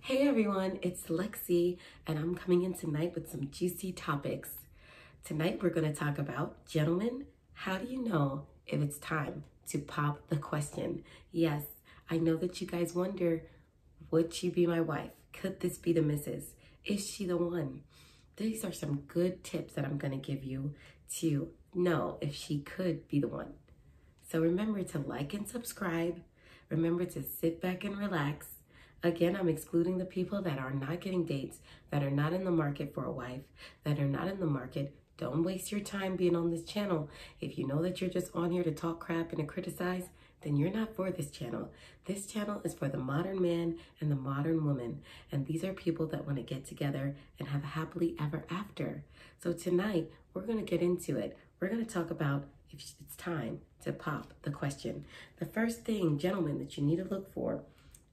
Hey everyone, it's Lexi, and I'm coming in tonight with some juicy topics. Tonight we're going to talk about, gentlemen, how do you know if it's time to pop the question? Yes, I know that you guys wonder, would she be my wife? Could this be the missus? Is she the one? These are some good tips that I'm going to give you to know if she could be the one. So remember to like and subscribe. Remember to sit back and relax. Again, I'm excluding the people that are not getting dates, that are not in the market for a wife, that are not in the market. Don't waste your time being on this channel. If you know that you're just on here to talk crap and to criticize, then you're not for this channel. This channel is for the modern man and the modern woman. And these are people that want to get together and have a happily ever after. So tonight, we're going to get into it. We're going to talk about if it's time to pop the question. The first thing, gentlemen, that you need to look for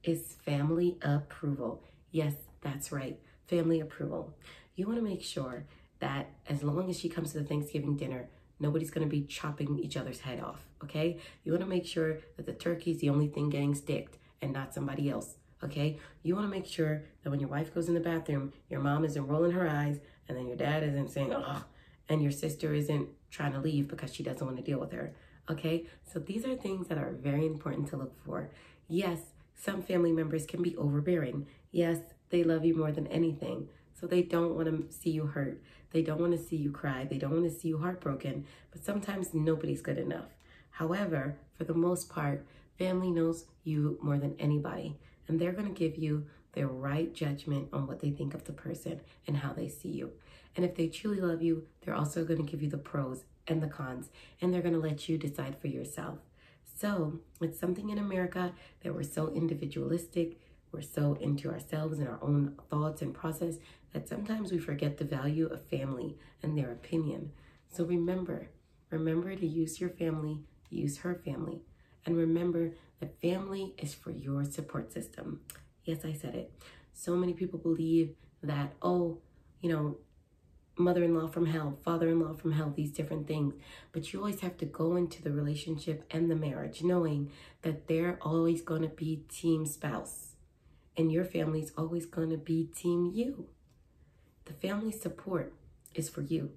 is family approval. Yes, that's right, family approval. You want to make sure that as long as she comes to the Thanksgiving dinner, nobody's going to be chopping each other's head off, okay? You want to make sure that the turkey's the only thing getting sticked and not somebody else, okay? You want to make sure that when your wife goes in the bathroom, your mom isn't rolling her eyes, and then your dad isn't saying, ugh, and your sister isn't trying to leave because she doesn't want to deal with her, okay? So these are things that are very important to look for. Yes, some family members can be overbearing. Yes, they love you more than anything. So they don't want to see you hurt. They don't want to see you cry. They don't want to see you heartbroken. But sometimes nobody's good enough. However, for the most part, family knows you more than anybody. And they're going to give you their right judgment on what they think of the person and how they see you. And if they truly love you, they're also going to give you the pros and the cons. And they're going to let you decide for yourself. So it's something in America that we're so individualistic, we're so into ourselves and our own thoughts and process that sometimes we forget the value of family and their opinion. So remember to use your family, use her family, and remember that family is for your support system. Yes, I said it. So many people believe that, oh, mother-in-law from hell, father-in-law from hell, these different things. But you always have to go into the relationship and the marriage knowing that they're always going to be team spouse. And your family's always going to be team you. The family support is for you.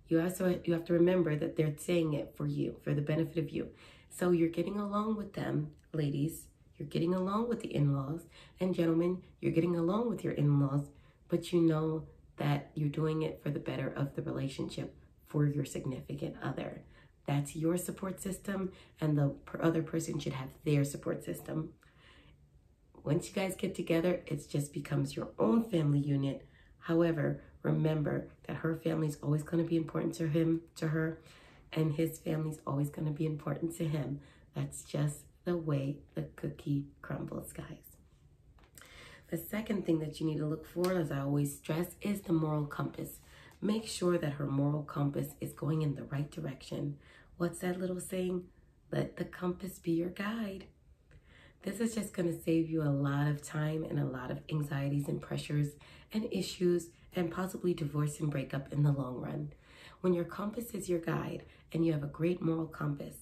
You have to remember that they're saying it for you, for the benefit of you. So you're getting along with them, ladies. You're getting along with the in-laws. And gentlemen, you're getting along with your in-laws. But you know that you're doing it for the better of the relationship for your significant other. That's your support system, and the other person should have their support system. Once you guys get together, it just becomes your own family unit. However, remember that her family is always going to be important to her, and his family is always going to be important to him. That's just the way the cookie crumbles, guys. The second thing that you need to look for, as I always stress, is the moral compass. Make sure that her moral compass is going in the right direction. What's that little saying? Let the compass be your guide. This is just going to save you a lot of time and a lot of anxieties and pressures and issues and possibly divorce and breakup in the long run. When your compass is your guide and you have a great moral compass,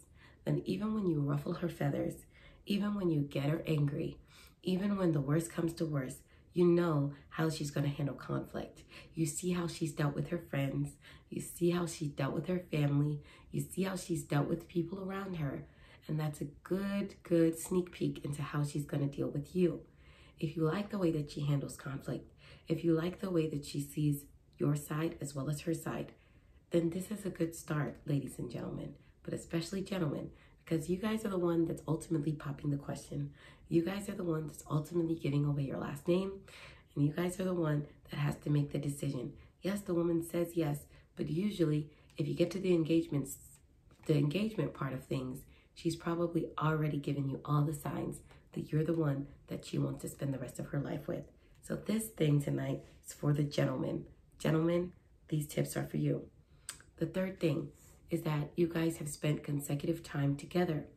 then even when you ruffle her feathers, even when you get her angry, even when the worst comes to worst, you know how she's going to handle conflict. You see how she's dealt with her friends. You see how she's dealt with her family. You see how she's dealt with people around her. And that's a good sneak peek into how she's going to deal with you. If you like the way that she handles conflict, if you like the way that she sees your side as well as her side, then this is a good start, ladies and gentlemen, but especially gentlemen, because you guys are the one that's ultimately popping the question. You guys are the one that's ultimately giving away your last name, and you guys are the one that has to make the decision. Yes, the woman says yes, but usually if you get to the engagement part of things, she's probably already given you all the signs that you're the one that she wants to spend the rest of her life with. So this thing tonight is for the gentleman. Gentlemen, these tips are for you. The third thing is that you guys have spent consecutive time together.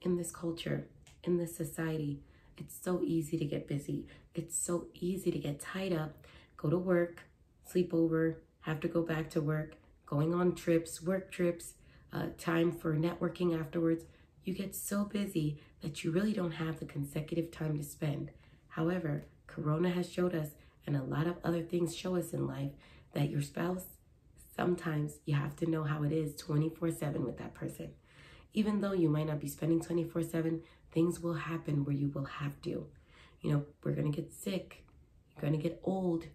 In this culture, in this society, it's so easy to get busy. It's so easy to get tied up, go to work, sleep over, have to go back to work, going on trips, work trips, time for networking afterwards. You get so busy that you really don't have the consecutive time to spend. However, Corona has showed us, and a lot of other things show us in life, that your spouse, sometimes you have to know how it is 24/7 with that person. Even though you might not be spending 24/7, things will happen where you will have to. You know, we're going to get sick. You're going to get old.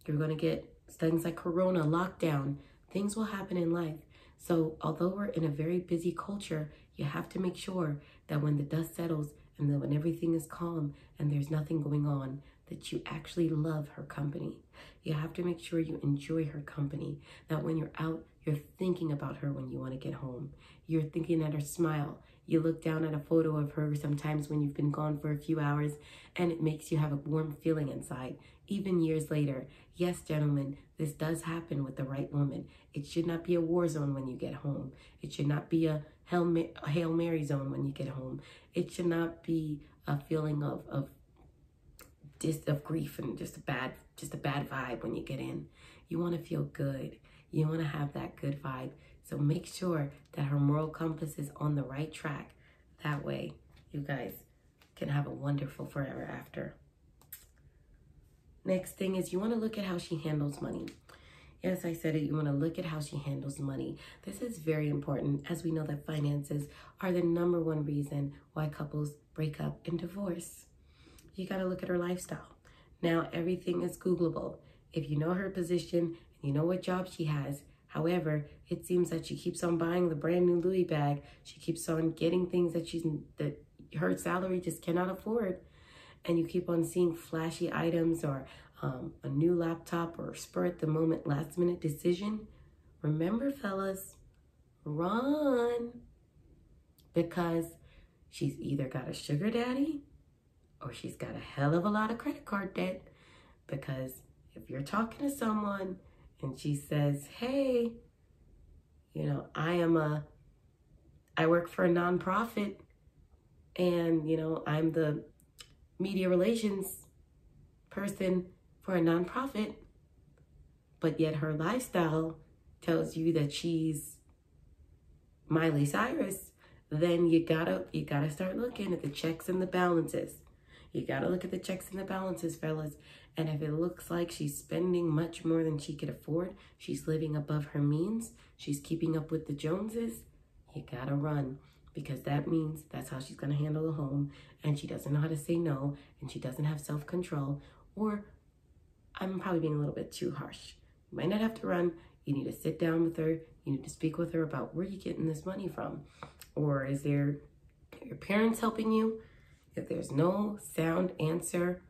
You're going to get things like Corona, lockdown. Things will happen in life. So although we're in a very busy culture, you have to make sure that when the dust settles and that when everything is calm and there's nothing going on, that you actually love her company. You have to make sure you enjoy her company, that when you're out, you're thinking about her when you want to get home. You're thinking at her smile. You look down at a photo of her sometimes when you've been gone for a few hours, and it makes you have a warm feeling inside, even years later. Yes, gentlemen, this does happen with the right woman. It should not be a war zone when you get home. It should not be a Hail Mary zone when you get home. It should not be a feeling of grief and just a bad vibe when you get in. You want to feel good. You want to have that good vibe. So make sure that her moral compass is on the right track. That way, you guys can have a wonderful forever after. Next thing is you want to look at how she handles money. Yes, I said it. You want to look at how she handles money. This is very important, as we know that finances are the #1 reason why couples break up and divorce. You got to look at her lifestyle. Now, everything is Googleable. If you know her position and you know what job she has, however, it seems that she keeps on buying the brand new Louis bag. She keeps on getting things that her salary just cannot afford. And you keep on seeing flashy items or a new laptop or spur at the moment, last minute decision. Remember, fellas, run. Because she's either got a sugar daddy or she's got a hell of a lot of credit card debt. Because if you're talking to someone and she says, hey, you know, I work for a nonprofit and, you know, I'm the media relations person for a nonprofit, but yet her lifestyle tells you that she's Miley Cyrus, then you gotta start looking at the checks and the balances. You gotta look at the checks and the balances, fellas. And if it looks like she's spending much more than she could afford, she's living above her means, she's keeping up with the Joneses, you gotta run. Because that means that's how she's gonna handle the home, and she doesn't know how to say no, and she doesn't have self-control. Or I'm probably being a little bit too harsh. You might not have to run. You need to sit down with her. You need to speak with her about where you're getting this money from. Or is there your parents helping you? If there's no sound answer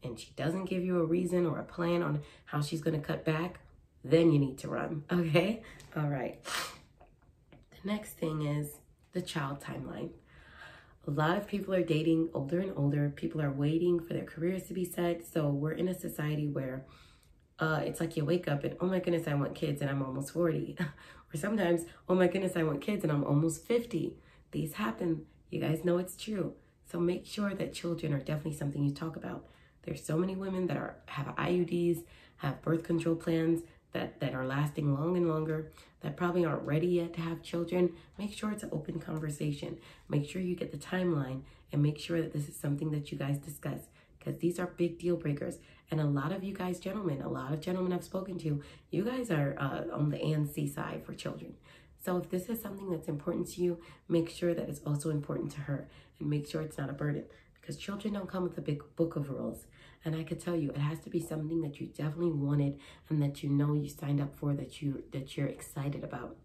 and she doesn't give you a reason or a plan on how she's going to cut back, then you need to run, okay? All right. The next thing is the child timeline. A lot of people are dating older and older. People are waiting for their careers to be set. So we're in a society where it's like you wake up and, oh my goodness, I want kids and I'm almost 40. Or sometimes, oh my goodness, I want kids and I'm almost 50. These happen. You guys know it's true. So make sure that children are definitely something you talk about. There's so many women that have IUDs, have birth control plans that are lasting long and longer, that probably aren't ready yet to have children. Make sure it's an open conversation. Make sure you get the timeline and make sure that this is something that you guys discuss, because these are big deal breakers. And a lot of you guys, gentlemen, a lot of gentlemen I've spoken to, you guys are on the ANC side for children. So if this is something that's important to you, make sure that it's also important to her, and make sure it's not a burden, because children don't come with a big book of rules. And I could tell you, it has to be something that you definitely wanted and that you know you signed up for, that you're excited about.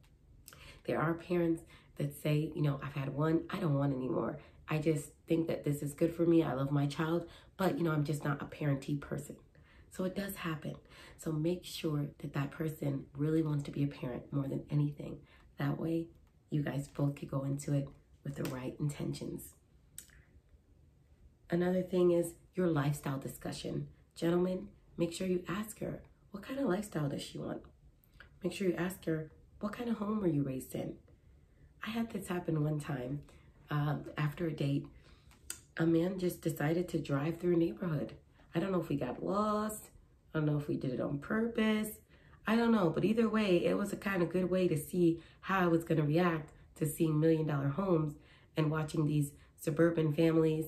There are parents that say, you know, I've had one, I don't want anymore. I just think that this is good for me. I love my child, but you know, I'm just not a parenty person. So it does happen. So make sure that that person really wants to be a parent more than anything. That way, you guys both could go into it with the right intentions. Another thing is your lifestyle discussion. Gentlemen, make sure you ask her, what kind of lifestyle does she want? Make sure you ask her, what kind of home were you raised in? I had this happen one time. After a date, a man just decided to drive through a neighborhood. I don't know if we got lost. I don't know if we did it on purpose. I don't know, but either way, it was a kind of good way to see how I was going to react to seeing $1 million homes and watching these suburban families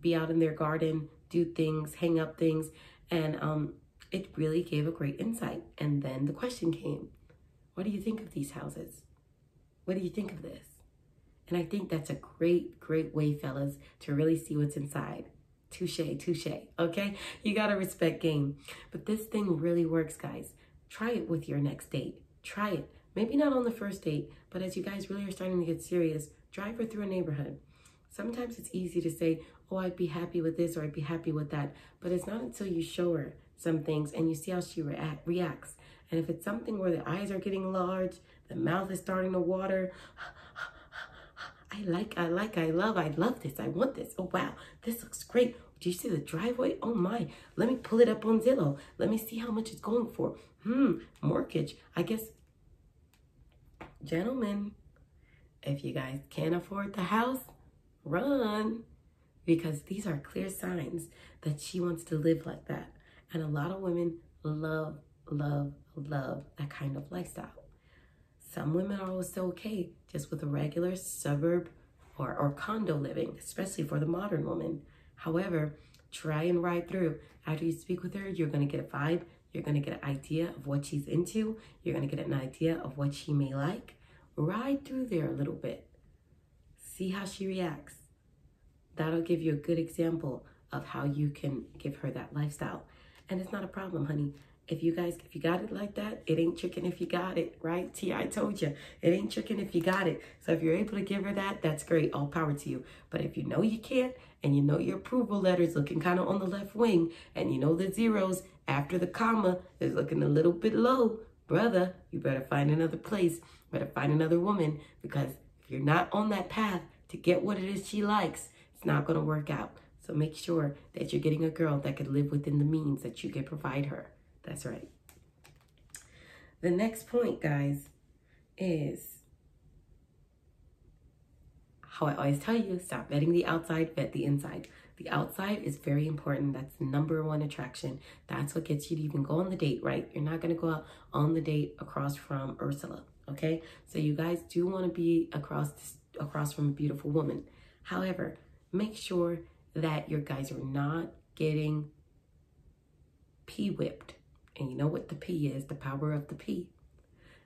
be out in their garden do things, hang up things. And it really gave a great insight. And then the question came, what do you think of these houses? What do you think of this? And I think that's a great, great way, fellas, to really see what's inside. Touche, touche, okay? You gotta respect game. But this thing really works, guys. Try it with your next date. Try it. Maybe not on the first date, but as you guys really are starting to get serious, drive her through a neighborhood. Sometimes it's easy to say, oh, I'd be happy with this or I'd be happy with that. But it's not until you show her some things and you see how she reacts. And if it's something where the eyes are getting large, the mouth is starting to water, I love this. I want this. Oh, wow. This looks great. Do you see the driveway? Oh, my. Let me pull it up on Zillow. Let me see how much it's going for. Mortgage. I guess, gentlemen, if you guys can't afford the house, run. Because these are clear signs that she wants to live like that. And a lot of women love that kind of lifestyle. Some women are also okay just with a regular suburb or condo living, especially for the modern woman. However, try and ride through. After you speak with her, you're going to get a vibe. You're going to get an idea of what she's into. You're going to get an idea of what she may like. Ride through there a little bit. See how she reacts. That'll give you a good example of how you can give her that lifestyle. And it's not a problem, honey. If you got it like that, it ain't chicken if you got it, right? I told you, it ain't chicken if you got it. So if you're able to give her that, that's great. All power to you. But if you know you can't, and you know your approval letter's looking kind of on the left wing, and you know the zeros after the comma is looking a little bit low, brother, you better find another place. Better find another woman, because if you're not on that path to get what it is she likes, it's not going to work out. So make sure that you're getting a girl that could live within the means that you can provide her. That's right. The next point, guys, is how I always tell you, stop vetting the outside, vet the inside. The outside is very important. That's the number one attraction. That's what gets you to even go on the date, right? You're not going to go out on the date across from Ursula, okay? So you guys do want to be across from a beautiful woman. However, make sure that your guys are not getting P-whipped. And you know what the P is, the power of the P.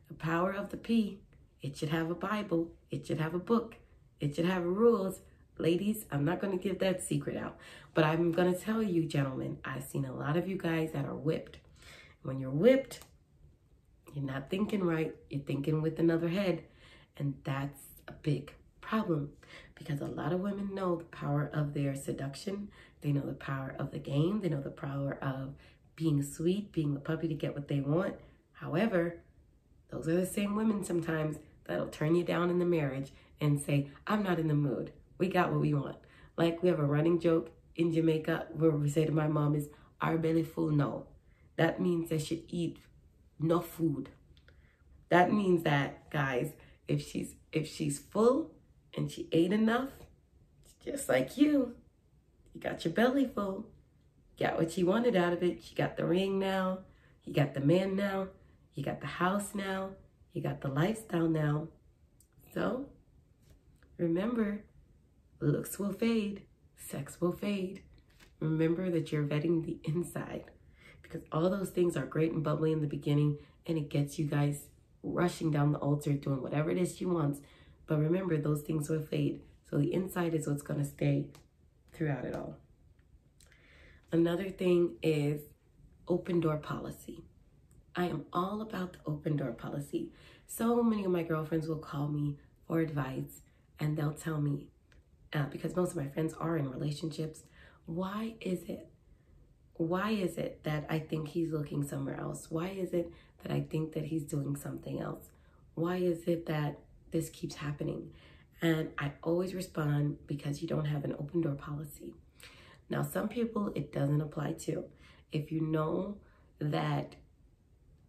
The power of the P, it should have a Bible. It should have a book. It should have rules. Ladies, I'm not going to give that secret out. But I'm going to tell you, gentlemen, I've seen a lot of you guys that are whipped. When you're whipped, you're not thinking right. You're thinking with another head. And that's a big problem. Because a lot of women know the power of their seduction. They know the power of the game. They know the power of being sweet, being the puppy to get what they want. However, those are the same women sometimes that'll turn you down in the marriage and say, I'm not in the mood. We got what we want. Like we have a running joke in Jamaica where we say to my mom is, our belly full no. That means they should eat no food. That means that, guys, if she's full and she ate enough, just like you got your belly full. Got what you wanted out of it. You got the ring now. You got the man now. You got the house now. You got the lifestyle now. So, remember, looks will fade. Sex will fade. Remember that you're vetting the inside. Because all those things are great and bubbly in the beginning. And it gets you guys rushing down the altar doing whatever it is she wants. But remember, those things will fade. So the inside is what's going to stay throughout it all. Another thing is open door policy. I am all about the open door policy. So many of my girlfriends will call me for advice and they'll tell me, because most of my friends are in relationships, why is it that I think he's looking somewhere else? Why is it that I think that he's doing something else? Why is it that this keeps happening? And I always respond, because you don't have an open door policy. Now, some people it doesn't apply to. If you know that,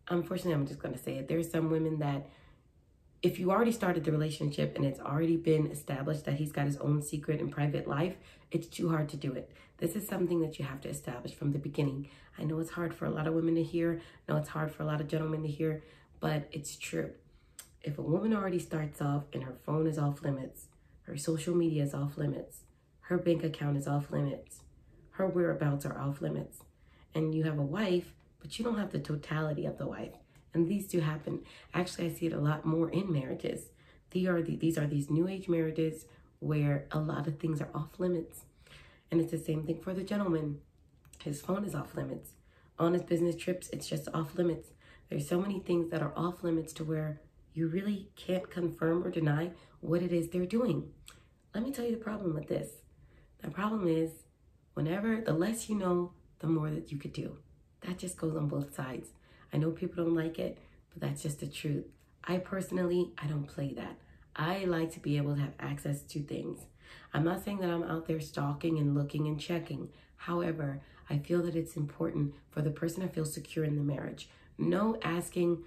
unfortunately, I'm just going to say it. There's some women that if you already started the relationship and it's already been established that he's got his own secret and private life, it's too hard to do it. This is something that you have to establish from the beginning. I know it's hard for a lot of women to hear. I know it's hard for a lot of gentlemen to hear, but it's true. If a woman already starts off and her phone is off limits, her social media is off limits, her bank account is off limits, her whereabouts are off limits. And you have a wife, but you don't have the totality of the wife. And these two happen. Actually, I see it a lot more in marriages. These are these new age marriages where a lot of things are off limits. And it's the same thing for the gentleman. His phone is off limits. On his business trips, it's just off limits. There's so many things that are off limits to where you really can't confirm or deny what it is they're doing. Let me tell you the problem with this. The problem is the less you know, the more that you could do. That just goes on both sides. I know people don't like it, but that's just the truth. I don't play that. I like to be able to have access to things. I'm not saying that I'm out there stalking and looking and checking. However, I feel that it's important for the person to feel secure in the marriage. No asking,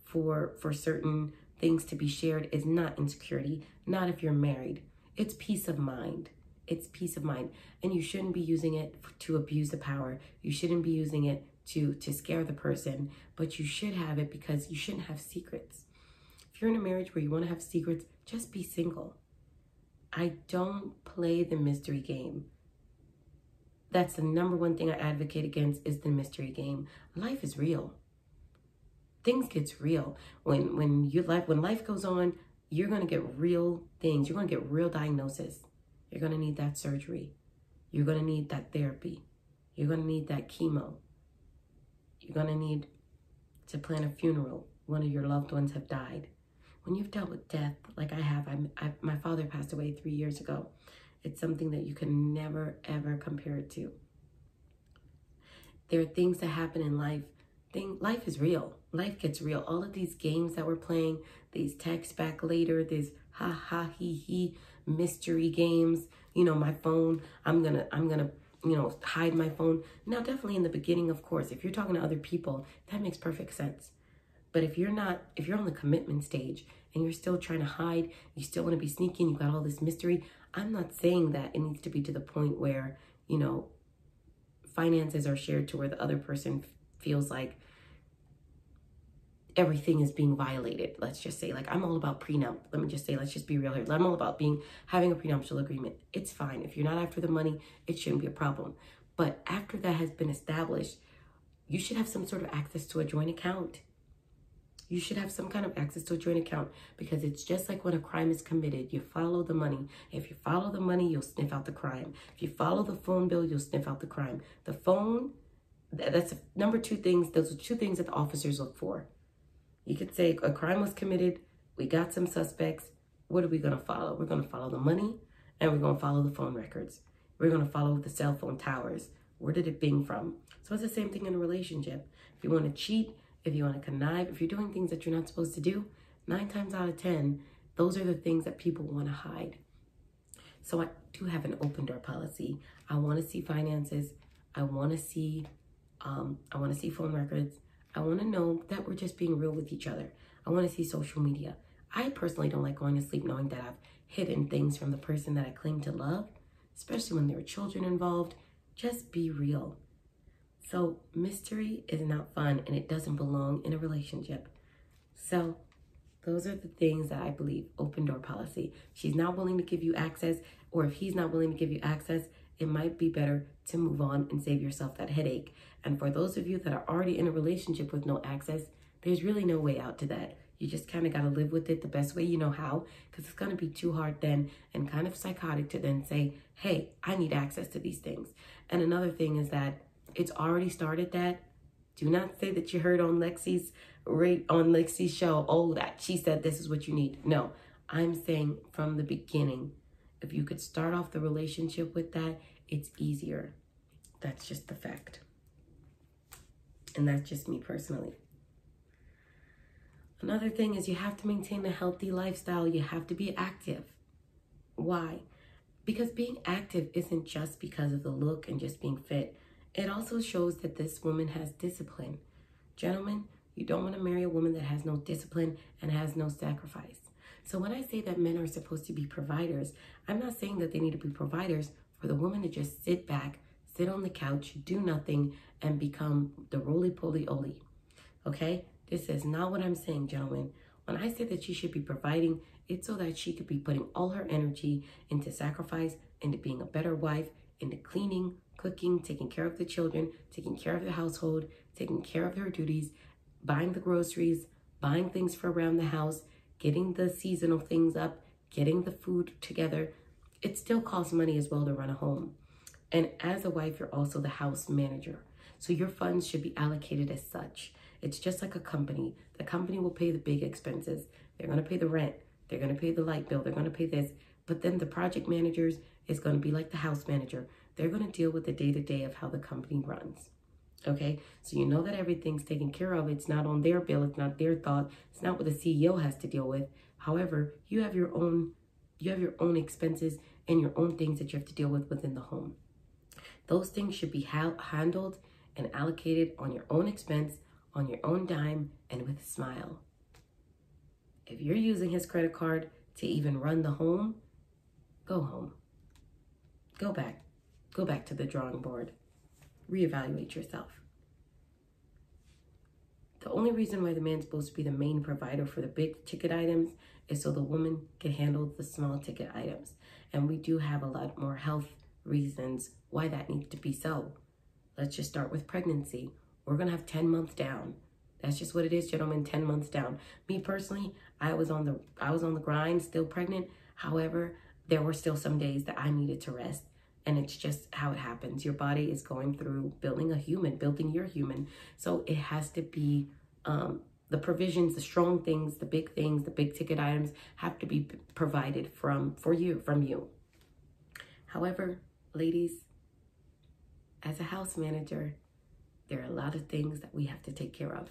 for certain things to be shared is not insecurity, not if you're married. It's peace of mind. It's peace of mind. And you shouldn't be using it to abuse the power. You shouldn't be using it to scare the person, but you should have it because you shouldn't have secrets. If you're in a marriage where you want to have secrets, just be single. I don't play the mystery game. That's the number one thing I advocate against is the mystery game. Life is real. Things gets real. When life goes on, you're going to get real things. You're going to get real diagnosis. You're going to need that surgery. You're going to need that therapy. You're going to need that chemo. You're going to need to plan a funeral. One of your loved ones have died. When you've dealt with death, like I have, my father passed away 3 years ago. It's something that you can never, ever compare it to. There are things that happen in life. Life is real. Life gets real. All of these games that we're playing, these text back later, these ha ha he he mystery games. My phone. I'm gonna hide my phone. Now, definitely in the beginning, of course, if you're talking to other people, that makes perfect sense. But if you're on the commitment stage and you're still trying to hide, you still want to be sneaky and you got all this mystery, I'm not saying that it needs to be to the point where, finances are shared to where the other person feels like everything is being violated. Let's just say, I'm all about prenup. Let me just say, let's just be real here. I'm all about having a prenuptial agreement. It's fine. If you're not after the money, it shouldn't be a problem. But after that has been established, you should have some sort of access to a joint account. You should have some kind of access to a joint account because it's just like when a crime is committed, you follow the money. If you follow the money, you'll sniff out the crime. If you follow the phone bill, you'll sniff out the crime. The phone, that's number two things. Those are two things that the officers look for. You could say a crime was committed. We got some suspects. What are we going to follow? We're going to follow the money and we're going to follow the phone records. We're going to follow the cell phone towers. Where did it bing from? So it's the same thing in a relationship. If you want to cheat, if you want to connive, if you're doing things that you're not supposed to do, 9 times out of 10, those are the things that people want to hide. So I do have an open door policy. I want to see finances. I want to see phone records. I want to know that we're just being real with each other. I want to see social media. I personally don't like going to sleep knowing that I've hidden things from the person that I claim to love, especially when there are children involved. Just be real. So mystery is not fun and it doesn't belong in a relationship. So those are the things that I believe. Open door policy. She's not willing to give you access, or if he's not willing to give you access, it might be better to move on and save yourself that headache. And for those of you that are already in a relationship with no access, there's really no way out to that. You just kind of got to live with it the best way you know how, because it's going to be too hard then and kind of psychotic to then say, hey, I need access to these things. And another thing is that it's already started that. Do not say that you heard on Lexi's show, oh, that she said this is what you need. No, I'm saying from the beginning, if you could start off the relationship with that, it's easier. That's just the fact. And that's just me personally. Another thing is you have to maintain a healthy lifestyle. You have to be active. Why? Because being active isn't just because of the look and just being fit. It also shows that this woman has discipline. Gentlemen, you don't want to marry a woman that has no discipline and has no sacrifice. So when I say that men are supposed to be providers, I'm not saying that they need to be providers for the woman to just sit back, sit on the couch, do nothing, and become the roly-poly-oly. Okay? This is not what I'm saying, gentlemen. When I say that she should be providing, it's so that she could be putting all her energy into sacrifice, into being a better wife, into cleaning, cooking, taking care of the children, taking care of the household, taking care of her duties, buying the groceries, buying things for around the house, getting the seasonal things up, getting the food together. It still costs money as well to run a home. And as a wife, you're also the house manager. So your funds should be allocated as such. It's just like a company. The company will pay the big expenses. They're going to pay the rent. They're going to pay the light bill. They're going to pay this. But then the project managers is going to be like the house manager. They're going to deal with the day-to-day of how the company runs. Okay? So you know that everything's taken care of. It's not on their bill. It's not their thought. It's not what the CEO has to deal with. However, you have your own expenses and your own things that you have to deal with within the home. Those things should be handled and allocated on your own expense, on your own dime, and with a smile. If you're using his credit card to even run the home, go home. Go back. Go back to the drawing board. Reevaluate yourself. The only reason why the man's supposed to be the main provider for the big ticket items is so the woman can handle the small ticket items. And we do have a lot more health reasons why that needs to be so. Let's just start with pregnancy. We're going to have 10 months down. That's just what it is, gentlemen, 10 months down. Me personally, I was on the grind, still pregnant. However, there were still some days that I needed to rest. And it's just how it happens. Your body is going through building a human, building your human. So it has to be the provisions, the strong things, the big ticket items have to be provided from you. However, ladies, as a house manager, there are a lot of things that we have to take care of.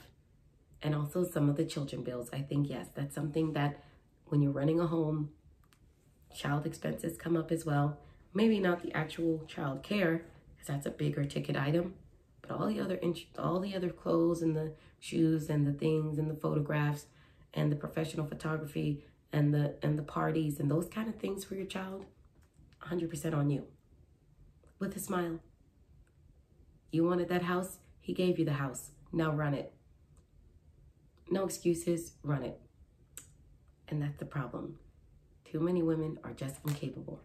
And also some of the children bills. I think, yes, that's something that when you're running a home, child expenses come up as well. Maybe not the actual child care, because that's a bigger ticket item, but all the other clothes and the shoes and the things and the photographs and the professional photography and the parties and those kind of things for your child, 100% on you. With a smile. You wanted that house, he gave you the house. Now run it. No excuses, run it. And that's the problem. Too many women are just incapable.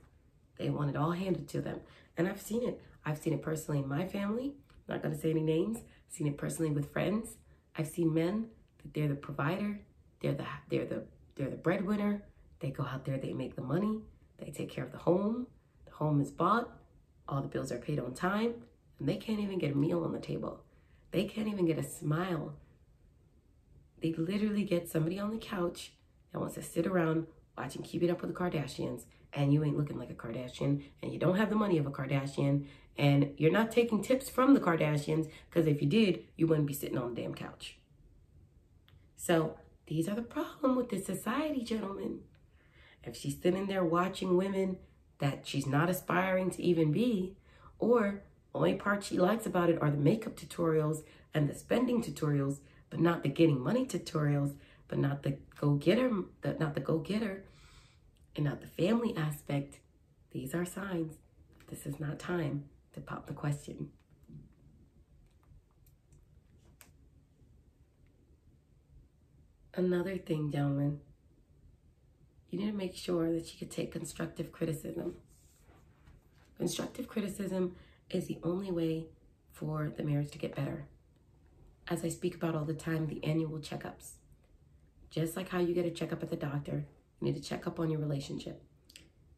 They want it all handed to them. And I've seen it. I've seen it personally in my family. I'm not going to say any names. I've seen it personally with friends. I've seen men that they're the provider. They're the breadwinner. They go out there, they make the money. They take care of the home. The home is bought. All the bills are paid on time. And they can't even get a meal on the table. They can't even get a smile. They literally get somebody on the couch that wants to sit around watching Keeping Up with the Kardashians, and you ain't looking like a Kardashian, and you don't have the money of a Kardashian, and you're not taking tips from the Kardashians, because if you did, you wouldn't be sitting on the damn couch. So these are the problem with this society, gentlemen. If she's sitting there watching women that she's not aspiring to even be, or only part she likes about it are the makeup tutorials and the spending tutorials, but not the getting money tutorials, but not the go-getter, and not the family aspect, these are signs. This is not time to pop the question. Another thing, gentlemen, you need to make sure that you can take constructive criticism. Constructive criticism is the only way for the marriage to get better. As I speak about all the time, the annual checkups. Just like how you get a checkup at the doctor, you need to check up on your relationship.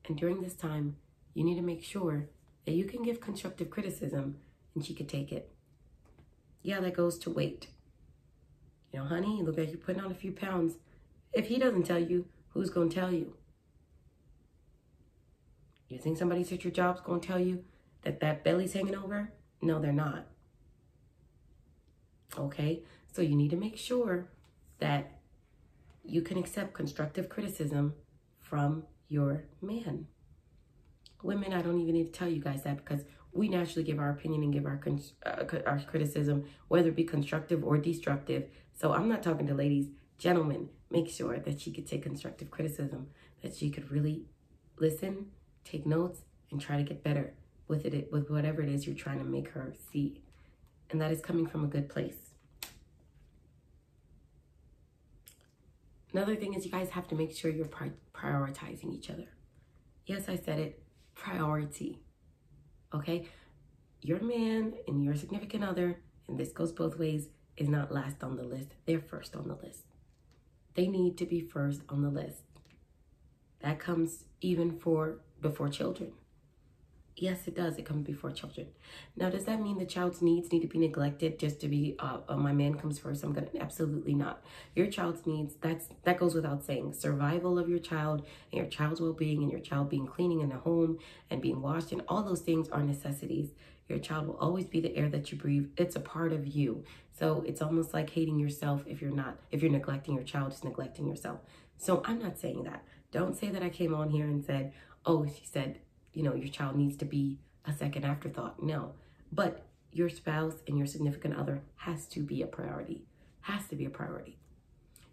And during this time, you need to make sure that you can give constructive criticism and she can take it. Yeah, that goes to weight. You know, honey, you look like you're putting on a few pounds. If he doesn't tell you, who's going to tell you? You think somebody at your job's going to tell you that belly's hanging over? No, they're not. Okay? So you need to make sure that you can accept constructive criticism from your man. Women, I don't even need to tell you guys that, because we naturally give our opinion and give our criticism, whether it be constructive or destructive. So I'm not talking to ladies. Gentlemen, make sure that she could take constructive criticism, that she could really listen, take notes, and try to get better with it, with whatever it is you're trying to make her see. And that is coming from a good place. Another thing is you guys have to make sure you're prioritizing each other. Yes, I said it. Priority. Okay? your man and your significant other, and this goes both ways, is not last on the list. They're first on the list. They need to be first on the list. That comes even before children. Yes, it does. It comes before children. Now, does that mean the child's needs need to be neglected just to be, my man comes first? Absolutely not. Your child's needs, that goes without saying. Survival of your child and your child's well-being and your child being cleaning in the home and being washed and all those things are necessities. Your child will always be the air that you breathe. It's a part of you. So it's almost like hating yourself if you're neglecting your child, just neglecting yourself. So I'm not saying that. Don't say that I came on here and said, oh, she said, your child needs to be a second afterthought. No, but your spouse and your significant other has to be a priority. Has to be a priority.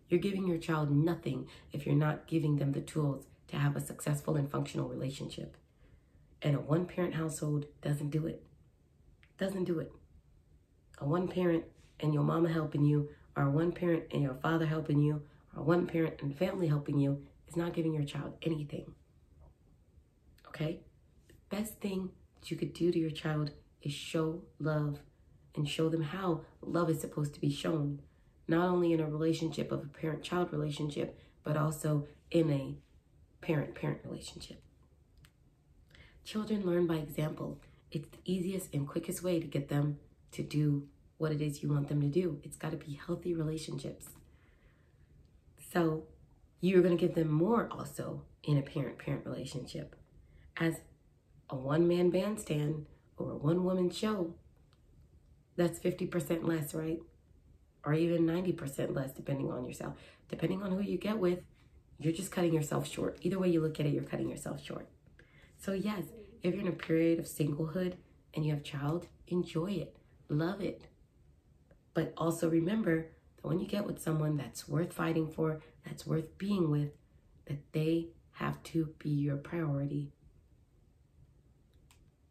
You're giving your child nothing if you're not giving them the tools to have a successful and functional relationship. And a one-parent household doesn't do it. Doesn't do it. A one-parent and your mama helping you, or a one-parent and your father helping you, or one parent and family helping you is not giving your child anything. Okay? The best thing that you could do to your child is show love and show them how love is supposed to be shown, not only in a relationship of a parent-child relationship, but also in a parent-parent relationship. Children learn by example. It's the easiest and quickest way to get them to do what it is you want them to do. It's got to be healthy relationships. So you're going to give them more also in a parent-parent relationship. As a one-man bandstand or a one-woman show, that's 50% less, right? Or even 90% less, depending on yourself. Depending on who you get with, you're just cutting yourself short. Either way you look at it, you're cutting yourself short. So yes, if you're in a period of singlehood and you have a child, enjoy it. Love it. But also remember that when you get with someone that's worth fighting for, that's worth being with, that they have to be your priority.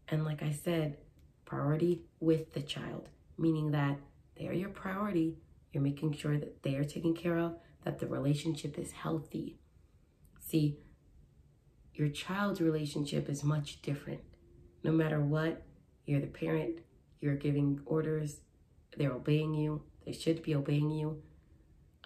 And like I said, priority with the child, meaning that they're your priority. You're making sure that they are taken care of, that the relationship is healthy. See, your child's relationship is much different. No matter what, you're the parent, you're giving orders, they're obeying you, they should be obeying you.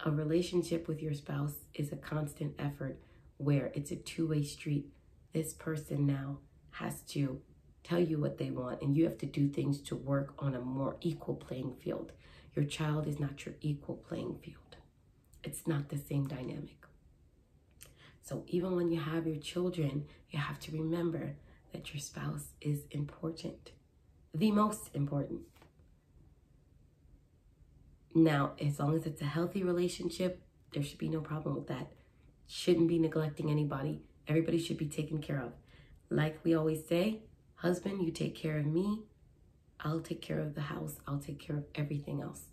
A relationship with your spouse is a constant effort where it's a two-way street. This person now has to tell you what they want, and you have to do things to work on a more equal playing field. Your child is not your equal playing field. It's not the same dynamic. So even when you have your children, you have to remember that your spouse is important, the most important. Now, as long as it's a healthy relationship, there should be no problem with that. Shouldn't be neglecting anybody. Everybody should be taken care of. Like we always say, husband, you take care of me. I'll take care of the house. I'll take care of everything else.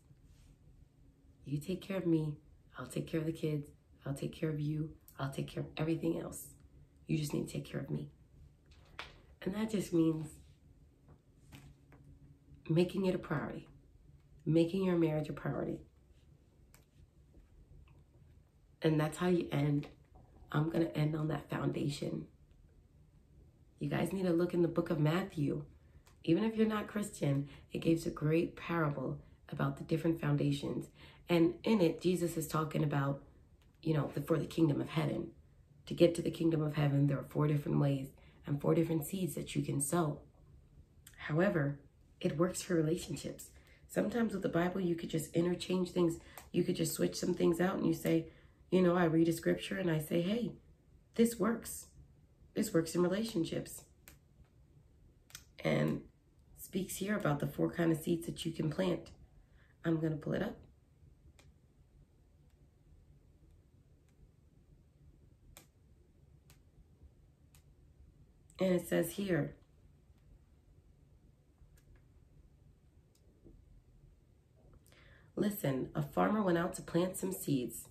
You take care of me. I'll take care of the kids. I'll take care of you. I'll take care of everything else. You just need to take care of me. And that just means making it a priority. Making your marriage a priority. And that's how you end. I'm going to end on that foundation. You guys need to look in the book of Matthew. Even if you're not Christian, it gives a great parable about the different foundations. And in it, Jesus is talking about, for the kingdom of heaven. To get to the kingdom of heaven, there are 4 different ways and 4 different seeds that you can sow. However, it works for relationships. Sometimes with the Bible, you could just interchange things. You could just switch some things out and you say, I read a scripture and I say, hey, this works. This works in relationships. And speaks here about the 4 kind of seeds that you can plant. I'm going to pull it up. And it says here, listen, a farmer went out to plant some seeds.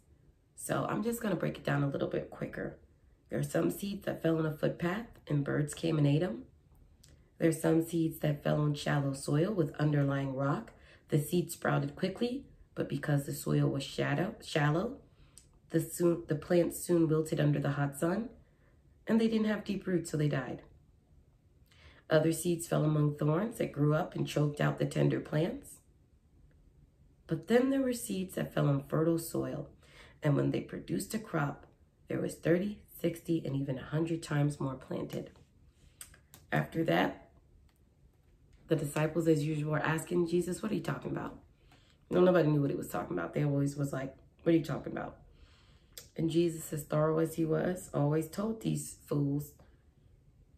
So I'm just going to break it down a little bit quicker. There are some seeds that fell on a footpath and birds came and ate them. There's some seeds that fell on shallow soil with underlying rock. The seed sprouted quickly, but because the soil was shallow, the plants soon wilted under the hot sun, and they didn't have deep roots, so they died. Other seeds fell among thorns that grew up and choked out the tender plants. But then there were seeds that fell on fertile soil, and when they produced a crop, there was 30, 60, and even 100 times more planted. After that, the disciples, as usual, were asking Jesus, what are you talking about? No, nobody knew what he was talking about. They always was like, what are you talking about? And Jesus, as thorough as he was, always told these fools,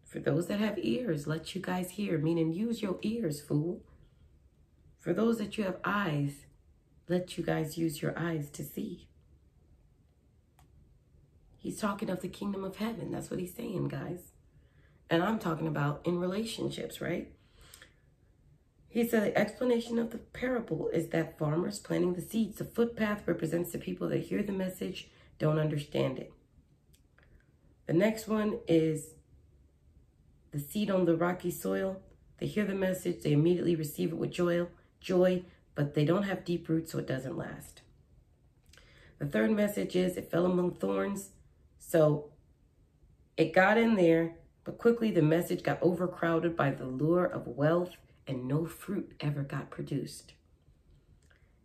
for those that have ears, let you guys hear, meaning use your ears, fool. For those that you have eyes, let you guys use your eyes to see. He's talking of the kingdom of heaven. That's what he's saying, guys. And I'm talking about in relationships, right? He said the explanation of the parable is that farmers planting the seeds, the footpath represents the people that hear the message, don't understand it. The next one is the seed on the rocky soil. They hear the message, they immediately receive it with joy, but they don't have deep roots, so it doesn't last. The third message is it fell among thorns. So it got in there, but quickly the message got overcrowded by the lure of wealth and no fruit ever got produced.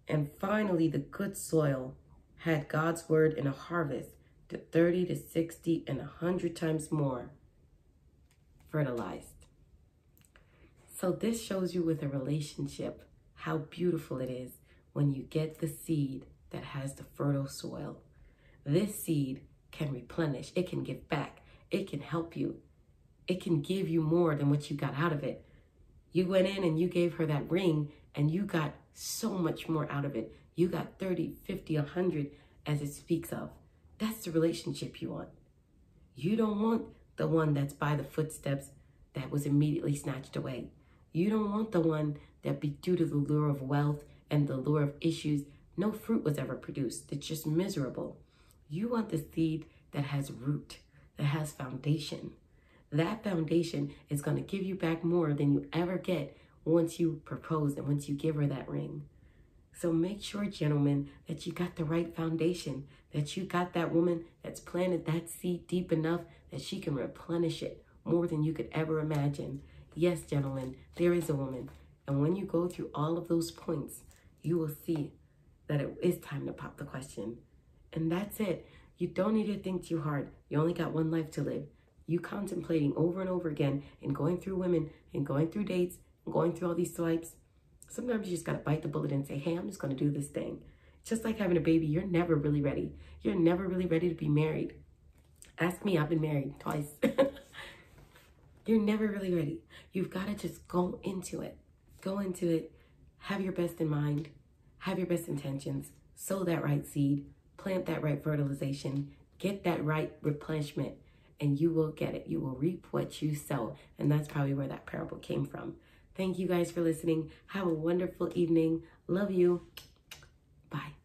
And finally, the good soil had God's word in a harvest to 30 to 60 and 100 times more fertilized. So this shows you with a relationship how beautiful it is when you get the seed that has the fertile soil. This seed can replenish, it can give back, it can help you, it can give you more than what you got out of it. You went in and you gave her that ring and you got so much more out of it. You got 30, 50, 100 as it speaks of. That's the relationship you want. You don't want the one that's by the footsteps that was immediately snatched away. You don't want the one that due to the lure of wealth and the lure of issues, no fruit was ever produced. It's just miserable. You want the seed that has root, that has foundation. That foundation is going to give you back more than you ever get once you propose and once you give her that ring. So make sure, gentlemen, that you got the right foundation, that you got that woman that's planted that seed deep enough that she can replenish it more than you could ever imagine. Yes, gentlemen, there is a woman. And when you go through all of those points, you will see that it is time to pop the question. And that's it. You don't need to think too hard. You only got one life to live. You contemplating over and over again and going through women and going through dates and going through all these swipes. Sometimes you just got to bite the bullet and say, hey, I'm just going to do this thing. Just like having a baby, you're never really ready. You're never really ready to be married. Ask me, I've been married twice. You're never really ready. You've got to just go into it. Go into it. Have your best in mind. Have your best intentions. Sow that right seed. Plant that right fertilization. Get that right replenishment. And you will get it. You will reap what you sow. And that's probably where that parable came from. Thank you guys for listening. Have a wonderful evening. Love you. Bye.